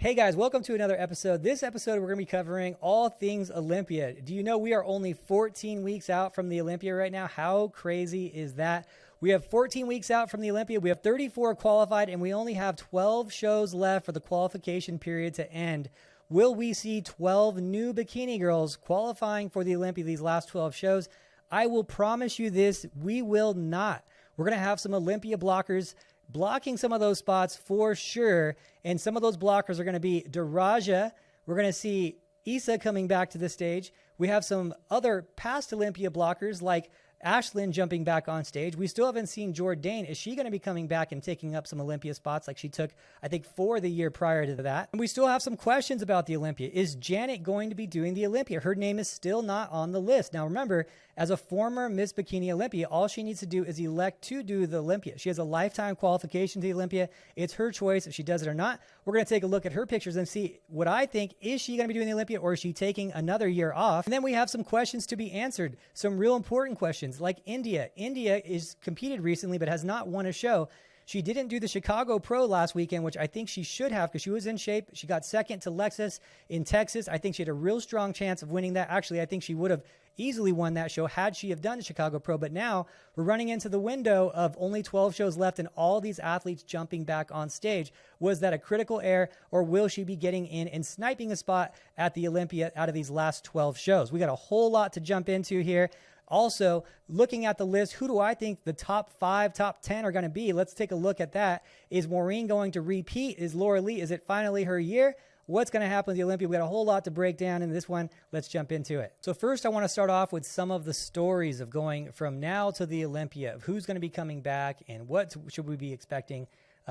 Hey guys, welcome to another episode. This episode, we're going to be covering all things Olympia. Do you know we are only 14 weeks out from the Olympia right now? How crazy is that? We have 14 weeks out from the Olympia. We have 34 qualified, and we only have 12 shows left for the qualification period to end. Will we see 12 new bikini girls qualifying for the Olympia these last 12 shows? I will promise you this, we will not. We're going to have some Olympia blockers blocking some of those spots for sure. And some of those blockers are going to be Daraja. We're going to see Issa coming back to the stage. We have some other past Olympia blockers like Ashlyn jumping back on stage. We still haven't seen Jourdain. Is she going to be coming back and taking up some Olympia spots like she took, I think, 4 the year prior to that? And we still have some questions about the Olympia. Is Janet going to be doing the Olympia? Her name is still not on the list. Now, remember, as a former Miss Bikini Olympia, all she needs to do is elect to do the Olympia. She has a lifetime qualification to the Olympia. It's her choice if she does it or not. We're going to take a look at her pictures and see what I think. Is she going to be doing the Olympia, or is she taking another year off? And then we have some questions to be answered, some real important questions like India. India is competed recently but has not won a show. She didn't do the Chicago Pro last weekend, which I think she should have because she was in shape. She got second to Lexus in Texas. I think she had a real strong chance of winning that. Actually, I think she would have easily won that show had she have done the Chicago Pro. But now we're running into the window of only 12 shows left and all these athletes jumping back on stage. Was that a critical error, or will she be getting in and sniping a spot at the Olympia out of these last 12 shows? We got a whole lot to jump into here. Also, looking at the list, who do I think the top 5, top 10 are going to be? Let's take a look at that. Is Maureen going to repeat? Is Laura Lee? Is it finally her year? What's going to happen with the Olympia? We got a whole lot to break down in this one. Let's jump into it. So first, I want to start off with some of the stories of going from now to the Olympia, of who's going to be coming back and what should we be expecting.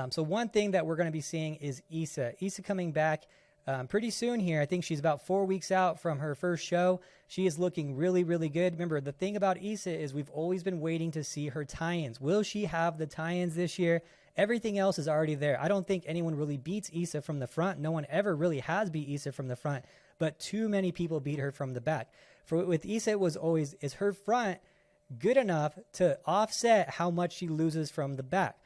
So one thing that we're going to be seeing is Issa. Issa coming back pretty soon here. I think she's about 4 weeks out from her first show. She is looking really, really good. Remember, the thing about Issa is we've always been waiting to see her tie-ins. Will she have the tie-ins this year? Everything else is already there. I don't think anyone really beats Issa from the front. No one ever really has beat Issa from the front, but too many people beat her from the back. With Issa, it was always, is her front good enough to offset how much she loses from the back?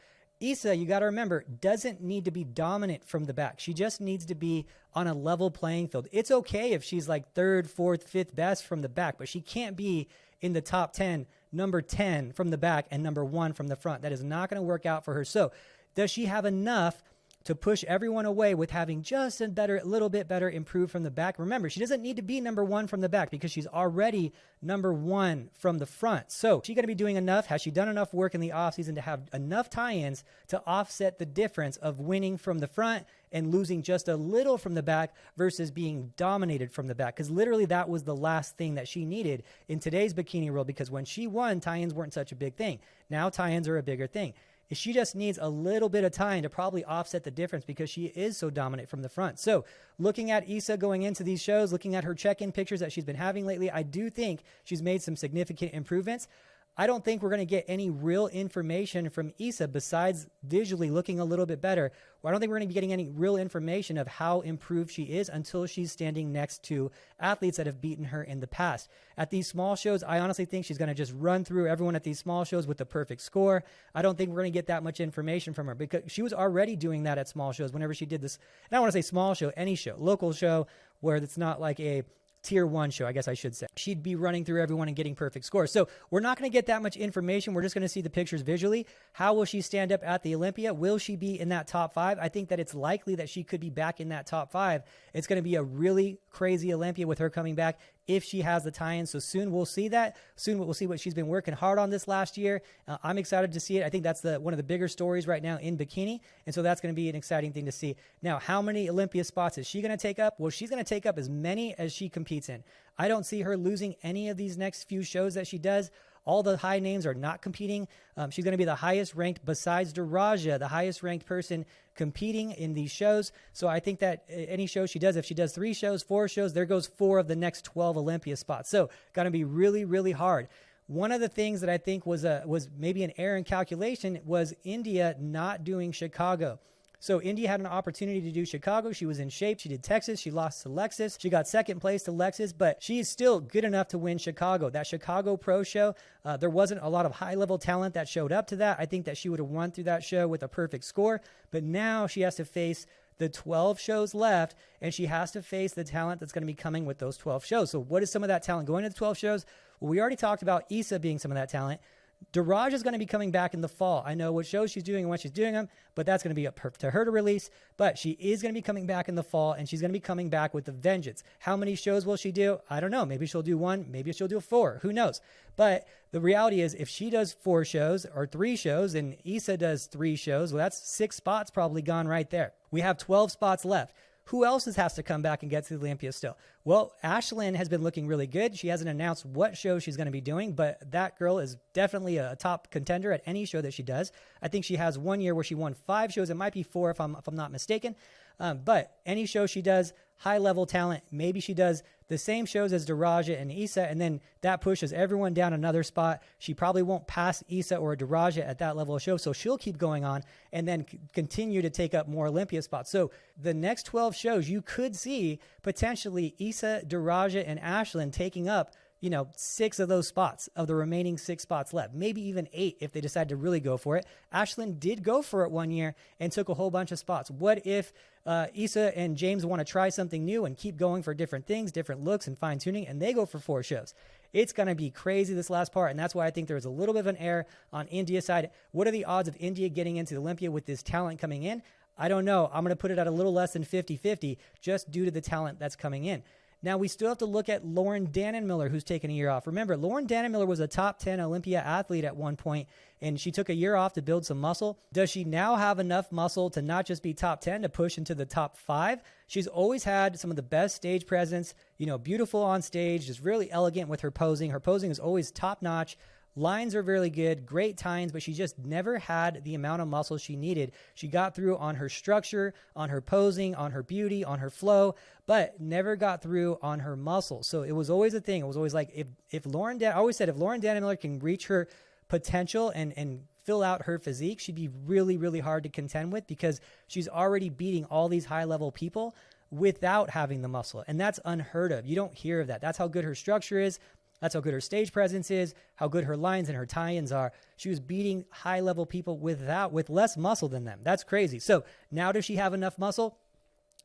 Issa, you got to remember, doesn't need to be dominant from the back. She just needs to be on a level playing field. It's okay if she's like 3rd, 4th, 5th best from the back, but she can't be in the top 10, number 10 from the back and number 1 from the front. That is not going to work out for her. So does she have enough to push everyone away with having just a little bit better improved from the back? Remember, she doesn't need to be number 1 from the back because she's already number 1 from the front. So she's going to be doing enough. Has she done enough work in the offseason to have enough tie-ins to offset the difference of winning from the front and losing just a little from the back versus being dominated from the back? Because literally that was the last thing that she needed in today's bikini world, because when she won, tie-ins weren't such a big thing. Now tie-ins are a bigger thing. She just needs a little bit of time to probably offset the difference because she is so dominant from the front. So looking at Issa going into these shows, looking at her check-in pictures that she's been having lately, I do think she's made some significant improvements. I don't think we're going to get any real information from Issa besides visually looking a little bit better. I don't think we're going to be getting any real information of how improved she is until she's standing next to athletes that have beaten her in the past. At these small shows, I honestly think she's going to just run through everyone at these small shows with the perfect score. I don't think we're going to get that much information from her because she was already doing that at small shows whenever she did this. And I don't want to say small show, any show, local show where it's not like a tier 1 show, I guess I should say. She'd be running through everyone and getting perfect scores. So we're not going to get that much information. We're just going to see the pictures visually. How will she stand up at the Olympia? Will she be in that top 5? I think that it's likely that she could be back in that top 5. It's going to be a really crazy Olympia with her coming back if she has the tie-in. So soon we'll see that. Soon we'll see what she's been working hard on this last year. I'm excited to see it. I think that's one of the bigger stories right now in bikini. And so that's going to be an exciting thing to see. Now, how many Olympia spots is she going to take up? Well, she's going to take up as many as she competes in. I don't see her losing any of these next few shows that she does. All the high names are not competing. She's going to be the highest ranked besides Daraja, the highest ranked person competing in these shows. So I think that any show she does, if she does 3 shows, 4 shows, there goes 4 of the next 12 Olympia spots. So going to be really, really hard. One of the things that I think was maybe an error in calculation was India not doing Chicago. So India had an opportunity to do Chicago. She was in shape. She did Texas. She lost to Lexus. She got second place to Lexus, but she is still good enough to win Chicago. That Chicago Pro show, there wasn't a lot of high-level talent that showed up to that. I think that she would have won through that show with a perfect score, but now she has to face the 12 shows left, and she has to face the talent that's going to be coming with those 12 shows. So what is some of that talent going to the 12 shows? Well, we already talked about Issa being some of that talent. Daraj is going to be coming back in the fall. I know what shows she's doing and when she's doing them, but that's going to be up to her to release. But she is going to be coming back in the fall, and she's going to be coming back with a vengeance. How many shows will she do? I don't know. Maybe she'll do 1. Maybe she'll do 4. Who knows? But the reality is if she does 4 shows or 3 shows and Issa does 3 shows, well, that's 6 spots probably gone right there. We have 12 spots left. Who else has to come back and get to the Olympia still? Well, Ashlyn has been looking really good. She hasn't announced what show she's going to be doing, but that girl is definitely a top contender at any show that she does. I think she has 1 year where she won 5 shows. It might be 4 if I'm not mistaken. But any show she does, high-level talent. Maybe she does the same shows as Daraja and Issa, and then that pushes everyone down another spot. She probably won't pass Issa or Daraja at that level of show, so she'll keep going on and then continue to take up more Olympia spots. So the next 12 shows, you could see potentially Issa, Daraja, and Ashlyn taking up 6 of those spots of the remaining 6 spots left, maybe even 8 if they decide to really go for it. Ashlyn did go for it 1 year and took a whole bunch of spots. What if Issa and James want to try something new and keep going for different things, different looks and fine tuning, and they go for 4 shows? It's going to be crazy this last part, and that's why I think there was a little bit of an error on India's side. What are the odds of India getting into Olympia with this talent coming in? I don't know. I'm going to put it at a little less than 50-50 just due to the talent that's coming in. Now, we still have to look at Lauren Dannenmiller, who's taken a year off. Remember, Lauren Dannenmiller was a top 10 Olympia athlete at one point, and she took a year off to build some muscle. Does she now have enough muscle to not just be top 10, to push into the top 5? She's always had some of the best stage presence, beautiful on stage, just really elegant with her posing. Her posing is always top-notch. Lines are really good, great tines, but she just never had the amount of muscle she needed. She got through on her structure, on her posing, on her beauty, on her flow, but never got through on her muscle. So it was always a thing. It was always like if Lauren, I always said if Lauren Dannenmiller can reach her potential and fill out her physique, she'd be really, really hard to contend with because she's already beating all these high-level people without having the muscle. And that's unheard of. You don't hear of that. That's how good her structure is. That's how good her stage presence is, how good her lines and her tie-ins are. She was beating high-level people with less muscle than them. That's crazy. So now does she have enough muscle?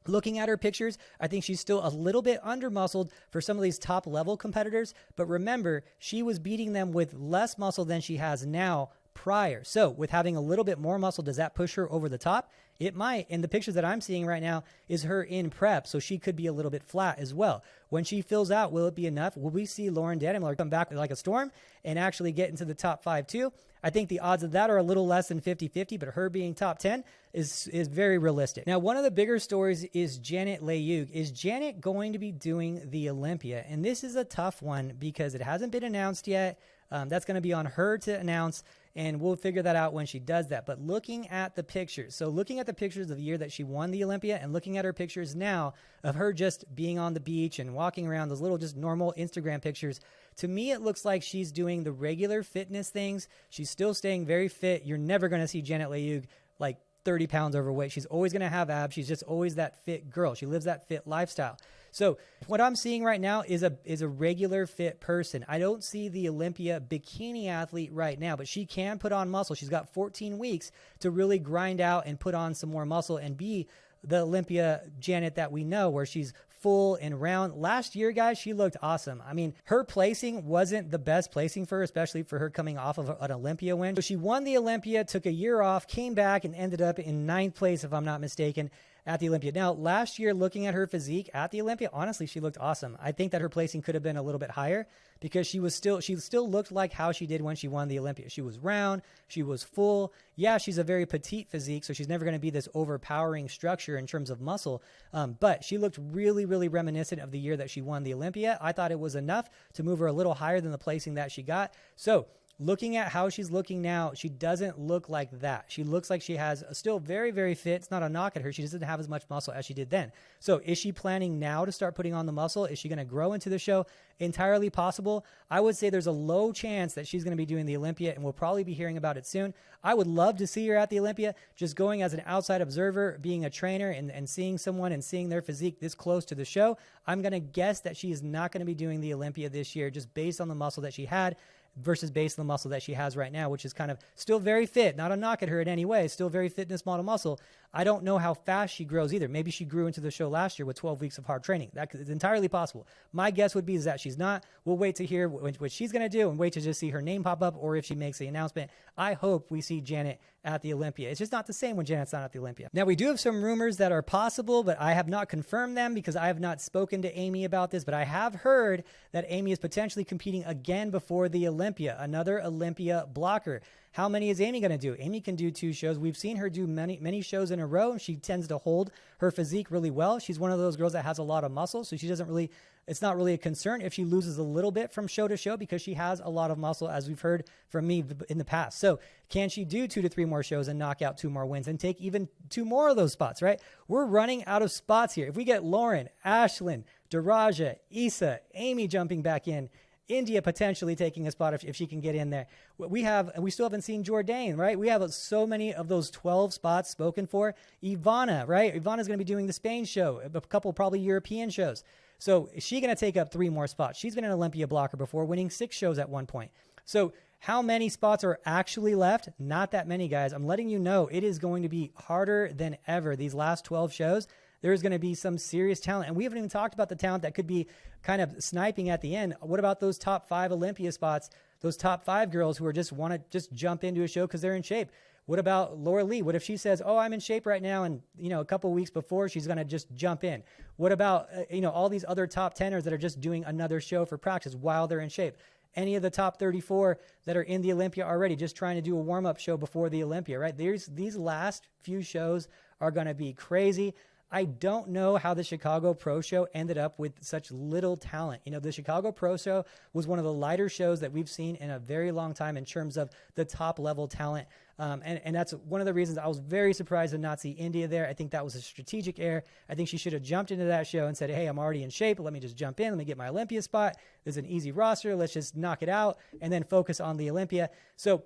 Looking at her pictures, I think she's still a little bit under-muscled for some of these top-level competitors. But remember, she was beating them with less muscle than she has now prior. So with having a little bit more muscle, does that push her over the top? It might. And the pictures that I'm seeing right now is her in prep, so she could be a little bit flat as well. When she fills out, will it be enough? Will we see Lauren Dannenmiller come back like a storm and actually get into the top 5 too? I think the odds of that are a little less than 50-50, but her being top 10 is very realistic. Now, one of the bigger stories is Janet Layug. Is Janet going to be doing the Olympia? And this is a tough one because it hasn't been announced yet. That's going to be on her to announce, and we'll figure that out when she does that. But looking at the pictures, so looking at the pictures of the year that she won the Olympia and looking at her pictures now of her just being on the beach and walking around, those little just normal Instagram pictures, to me it looks like she's doing the regular fitness things. She's still staying very fit. You're never going to see Janet Layug like 30 pounds overweight. She's always going to have abs. She's just always that fit girl. She lives that fit lifestyle. So what I'm seeing right now is a regular fit person. I don't see the Olympia bikini athlete right now, but she can put on muscle. She's got 14 weeks to really grind out and put on some more muscle and be the Olympia Janet that we know, where she's full and round. Last year, guys, she looked awesome. I mean, her placing wasn't the best placing for her, especially for her coming off of an Olympia win. So she won the Olympia, took a year off, came back, and ended up in 9th place, if I'm not mistaken, at the Olympia. Now, last year, looking at her physique at the Olympia, honestly, she looked awesome. I think that her placing could have been a little bit higher because she still looked like how she did when she won the Olympia. She was round, she was full. Yeah, she's a very petite physique, so she's never going to be this overpowering structure in terms of muscle. But she looked really, really reminiscent of the year that she won the Olympia. I thought it was enough to move her a little higher than the placing that she got. So looking at how she's looking now, she doesn't look like that. She looks like she has still very, very fit. It's not a knock at her. She doesn't have as much muscle as she did then. So is she planning now to start putting on the muscle? Is she going to grow into the show? Entirely possible. I would say there's a low chance that she's going to be doing the Olympia, and we'll probably be hearing about it soon. I would love to see her at the Olympia, just going as an outside observer, being a trainer and seeing someone and seeing their physique this close to the show. I'm going to guess that she is not going to be doing the Olympia this year, just based on the muscle that she had versus based on the muscle that she has right now, which is kind of still very fit. Not a knock at her in any way, still very fitness model muscle. I don't know how fast she grows either. Maybe she grew into the show last year with 12 weeks of hard training. That is entirely possible. My guess would be is that she's not. We'll wait to hear what she's going to do and wait to just see her name pop up, or if she makes the announcement. I hope we see Janet at the Olympia. It's just not the same when Janet's not at the Olympia. Now, we do have some rumors that are possible, but I have not confirmed them because I have not spoken to Amy about this, but I have heard that Amy is potentially competing again before the Olympia, another Olympia blocker. How many is Amy going to do? Amy can do 2 shows. We've seen her do many shows in a row, and she tends to hold her physique really well. She's one of those girls that has a lot of muscle, so she doesn't really, it's not really a concern if she loses a little bit from show to show because she has a lot of muscle, as we've heard from me in the past. So can she do 2 to 3 more shows and knock out 2 more wins and take even 2 more of those spots, right? We're running out of spots here. If we get Lauren, Ashlyn, Daraja, Issa, Amy jumping back in, India potentially taking a spot if she can get in there. We still haven't seen Jourdain, right? We have so many of those 12 spots spoken for. Ivana, right? Ivana's going to be doing the Spain show, a couple probably European shows. So is she going to take up 3 more spots? She's been an Olympia blocker before, winning 6 shows at one point. So how many spots are actually left? Not that many, guys. I'm letting you know it is going to be harder than ever. These last 12 shows, there's going to be some serious talent. And we haven't even talked about the talent that could be kind of sniping at the end. What about those top 5 Olympia spots, those top 5 girls who are just want to just jump into a show because they're in shape? What about Laura Lee? What if she says, oh, I'm in shape right now, and a couple weeks before she's going to just jump in? What about all these other top teners that are just doing another show for practice while they're in shape? Any of the top 34 that are in the Olympia already, just trying to do a warm-up show before the Olympia, right? These last few shows are going to be crazy. I don't know how the Chicago Pro Show ended up with such little talent. The Chicago Pro Show was one of the lighter shows that we've seen in a very long time in terms of the top level talent. And that's one of the reasons I was very surprised to not see India there. I think that was a strategic error. I think she should have jumped into that show and said, hey, I'm already in shape. Let me just jump in. Let me get my Olympia spot. There's an easy roster. Let's just knock it out and then focus on the Olympia. So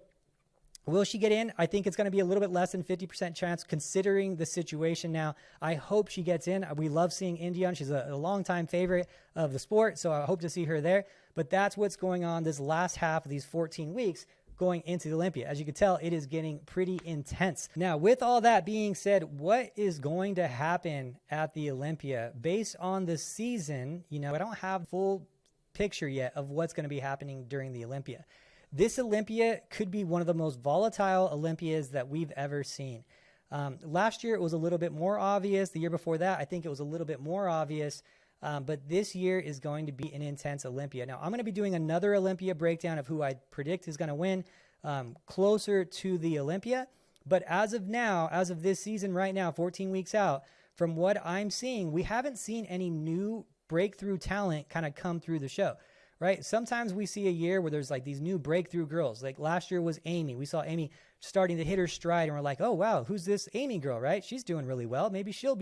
will she get in? I think it's going to be a little bit less than 50% chance considering the situation now. I hope she gets in. We love seeing India. She's a longtime favorite of the sport, so I hope to see her there. But that's what's going on this last half of these 14 weeks going into the Olympia. As you can tell, it is getting pretty intense. Now, with all that being said, what is going to happen at the Olympia? Based on the season, I don't have full picture yet of what's going to be happening during the Olympia. This Olympia could be one of the most volatile Olympias that we've ever seen. Last year, it was a little bit more obvious. The year before that, I think it was a little bit more obvious. But this year is going to be an intense Olympia. Now, I'm going to be doing another Olympia breakdown of who I predict is going to win closer to the Olympia. But as of now, as of this season right now, 14 weeks out, from what I'm seeing, we haven't seen any new breakthrough talent kind of come through the show. Right? Sometimes we see a year where there's like these new breakthrough girls. Like last year was Amy. We saw Amy starting to hit her stride and we're like, oh, wow, who's this Amy girl, right? She's doing really well. Maybe she'll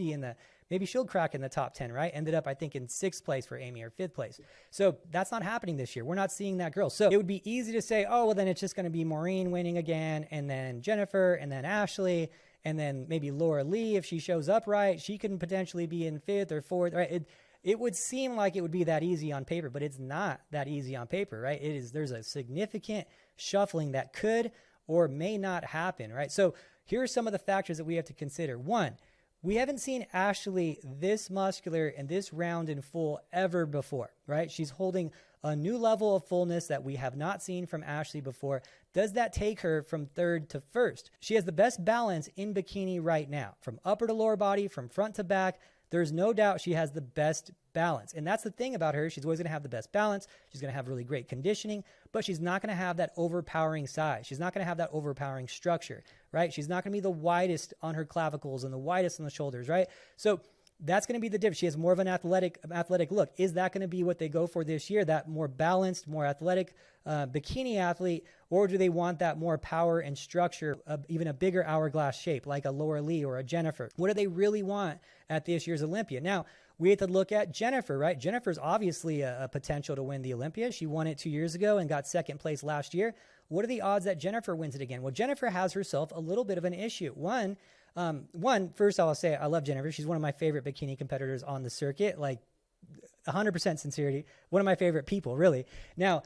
crack in the top 10, right? Ended up, I think, in 6th place for Amy or 5th place. So that's not happening this year. We're not seeing that girl. So it would be easy to say, oh, well, then it's just going to be Maureen winning again, and then Jennifer, and then Ashley, and then maybe Laura Lee. If she shows up right, she can potentially be in 5th or 4th, right? It would seem like it would be that easy on paper, but it's not that easy on paper, right? There's a significant shuffling that could or may not happen, right? So here are some of the factors that we have to consider. One, we haven't seen Ashley this muscular and this round and full ever before, right? She's holding a new level of fullness that we have not seen from Ashley before. Does that take her from 3rd to 1st? She has the best balance in bikini right now, from upper to lower body, from front to back. There's no doubt she has the best balance. And that's the thing about her. She's always going to have the best balance. She's going to have really great conditioning, but she's not going to have that overpowering size. She's not going to have that overpowering structure, right? She's not going to be the widest on her clavicles and the widest on the shoulders, right? So that's going to be the difference. She has more of an athletic look. Is that going to be what they go for this year? That more balanced, more athletic bikini athlete, or do they want that more power and structure, even a bigger hourglass shape like a Laura Lee or a Jennifer? What do they really want at this year's Olympia? Now, we have to look at Jennifer, right? Jennifer's obviously a potential to win the Olympia. She won it 2 years ago and got 2nd place last year. What are the odds that Jennifer wins it again? Well, Jennifer has herself a little bit of an issue. First I'll say I love Jennifer. She's one of my favorite bikini competitors on the circuit, like 100% sincerity. One of my favorite people, really. Now,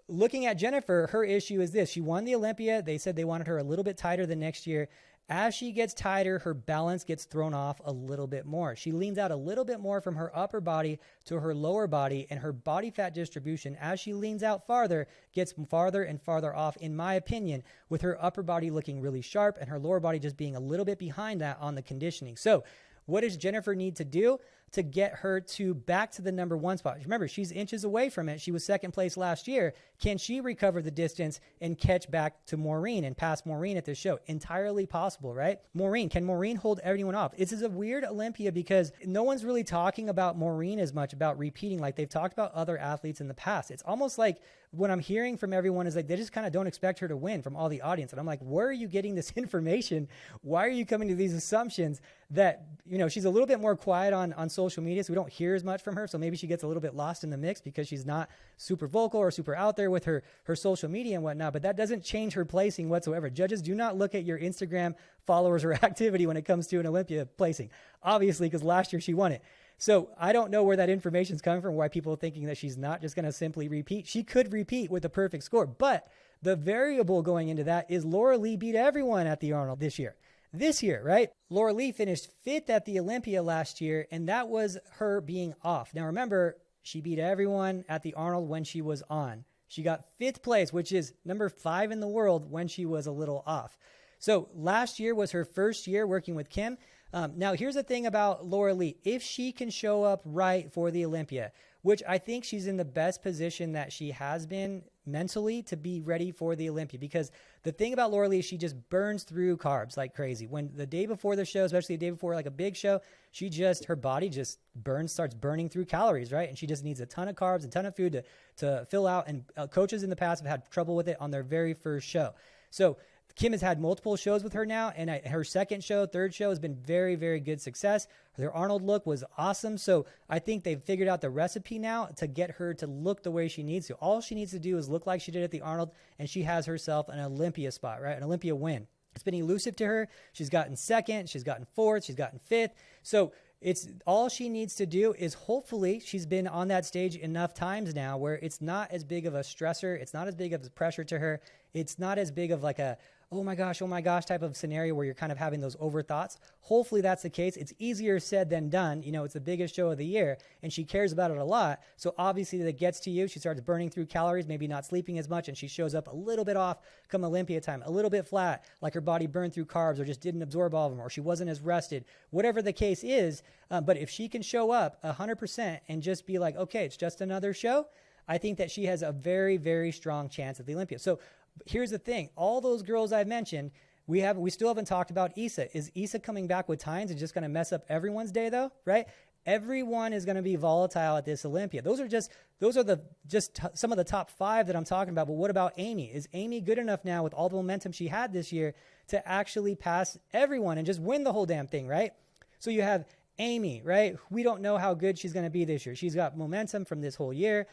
looking at Jennifer, her issue is this. She won the Olympia. They said they wanted her a little bit tighter than next year. As she gets tighter, her balance gets thrown off a little bit more. She leans out a little bit more from her upper body to her lower body, and her body fat distribution, as she leans out farther, gets farther and farther off, in my opinion, with her upper body looking really sharp and her lower body just being a little bit behind that on the conditioning. So what does Jennifer need to do to get her to back to the number one spot? Remember, she's inches away from it. She was second place last year. Can she recover the distance and catch back to Maureen and pass Maureen at this show? Entirely possible, right? Can Maureen hold everyone off? This is a weird Olympia because no one's really talking about Maureen as much, about repeating like they've talked about other athletes in the past. It's almost like what I'm hearing from everyone is like they just kind of don't expect her to win from all the audience. And I'm like, where are you getting this information? Why are you coming to these assumptions that, she's a little bit more quiet on social media, so we don't hear as much from her. So maybe she gets a little bit lost in the mix because she's not super vocal or super out there with her social media and whatnot. But that doesn't change her placing whatsoever. Judges do not look at your Instagram followers or activity when it comes to an Olympia placing, obviously, because last year she won it. So I don't know where that information is coming from, why people are thinking that she's not just going to simply repeat. She could repeat with a perfect score, but the variable going into that is Laura Lee beat everyone at the Arnold this year, right? Laura Lee finished 5th at the Olympia last year, and that was her being off. Now remember, she beat everyone at the Arnold when she was on. She got 5th place, which is number 5 in the world when she was a little off. So last year was her first year working with Kim. Now, here's the thing about Laura Lee. If she can show up right for the Olympia, which I think she's in the best position that she has been mentally to be ready for the Olympia, because the thing about Laura Lee is she just burns through carbs like crazy. When the day before the show, especially the day before like a big show, her body just starts burning through calories, right? And she just needs a ton of carbs, a ton of food to fill out. And coaches in the past have had trouble with it on their very first show. So Kim has had multiple shows with her now, and her second show, third show has been very, very good success. Their Arnold look was awesome. So I think they've figured out the recipe now to get her to look the way she needs to. All she needs to do is look like she did at the Arnold, and she has herself an Olympia spot, right? An Olympia win. It's been elusive to her. She's gotten 2nd, she's gotten 4th, she's gotten 5th. So it's all she needs to do is hopefully she's been on that stage enough times now where it's not as big of a stressor. It's not as big of a pressure to her. It's not as big of like a, oh my gosh type of scenario where you're kind of having those over thoughts. Hopefully that's the case. It's easier said than done. It's the biggest show of the year and she cares about it a lot. So obviously that gets to you. She starts burning through calories, maybe not sleeping as much, and she shows up a little bit off come Olympia time, a little bit flat, like her body burned through carbs or just didn't absorb all of them, or she wasn't as rested, whatever the case is. But if she can show up 100% and just be like, okay, it's just another show, I think that she has a very, very strong chance at the Olympia. So here's the thing. All those girls I've mentioned, we still haven't talked about Issa. Is Issa coming back with tines and just going to mess up everyone's day though, right? Everyone is going to be volatile at this Olympia. Those are some of the top 5 that I'm talking about. But what about Amy? Is Amy good enough now with all the momentum she had this year to actually pass everyone and just win the whole damn thing, right? So you have Amy, right? We don't know how good she's going to be this year. She's got momentum from this whole year.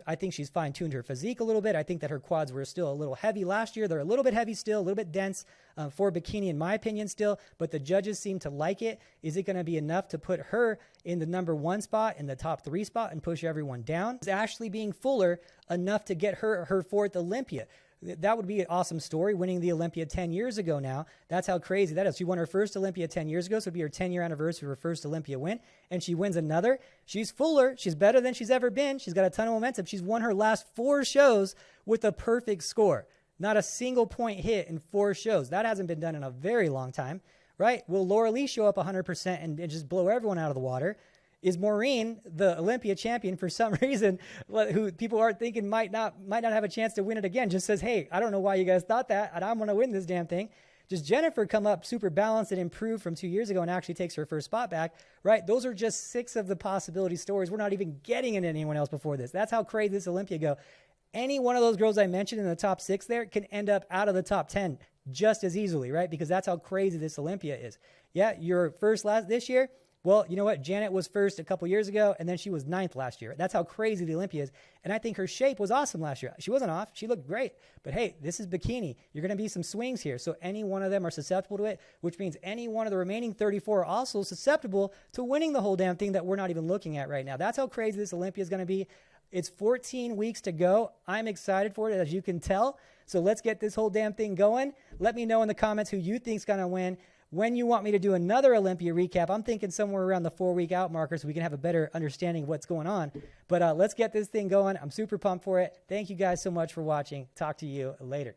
I think she's fine-tuned her physique a little bit. I think that her quads were still a little heavy last year. They're a little bit heavy still, a little bit dense for bikini, in my opinion, still. But the judges seem to like it. Is it going to be enough to put her in the number 1 spot, in the top 3 spot, and push everyone down? Is Ashley being fuller enough to get her 4th Olympia? That would be an awesome story, winning the Olympia 10 years ago now. That's how crazy that is. She won her first Olympia 10 years ago, so it'd be her 10-year anniversary of her first Olympia win, and she wins another. She's fuller. She's better than she's ever been. She's got a ton of momentum. She's won her last 4 shows with a perfect score. Not a single point hit in 4 shows. That hasn't been done in a very long time, right? Will Laura Lee show up 100% and just blow everyone out of the water? Is Maureen, the Olympia champion, for some reason, who people aren't thinking might not have a chance to win it again, just says, hey, I don't know why you guys thought that, and I'm going to win this damn thing. Does Jennifer come up super balanced and improved from 2 years ago and actually takes her first spot back, right? Those are just 6 of the possibility stories. We're not even getting into anyone else before this. That's how crazy this Olympia go. Any one of those girls I mentioned in the top 6 there can end up out of the top 10 just as easily, right? Because that's how crazy this Olympia is. Yeah, you're first last this year. Well, you know what? Janet was first a couple years ago, and then she was 9th last year. That's how crazy the Olympia is. And I think her shape was awesome last year. She wasn't off. She looked great. But hey, this is bikini. You're going to be some swings here. So any one of them are susceptible to it, which means any one of the remaining 34 are also susceptible to winning the whole damn thing that we're not even looking at right now. That's how crazy this Olympia is going to be. It's 14 weeks to go. I'm excited for it, as you can tell. So let's get this whole damn thing going. Let me know in the comments who you think's going to win. When you want me to do another Olympia recap, I'm thinking somewhere around the 4-week out marker so we can have a better understanding of what's going on. But let's get this thing going. I'm super pumped for it. Thank you guys so much for watching. Talk to you later.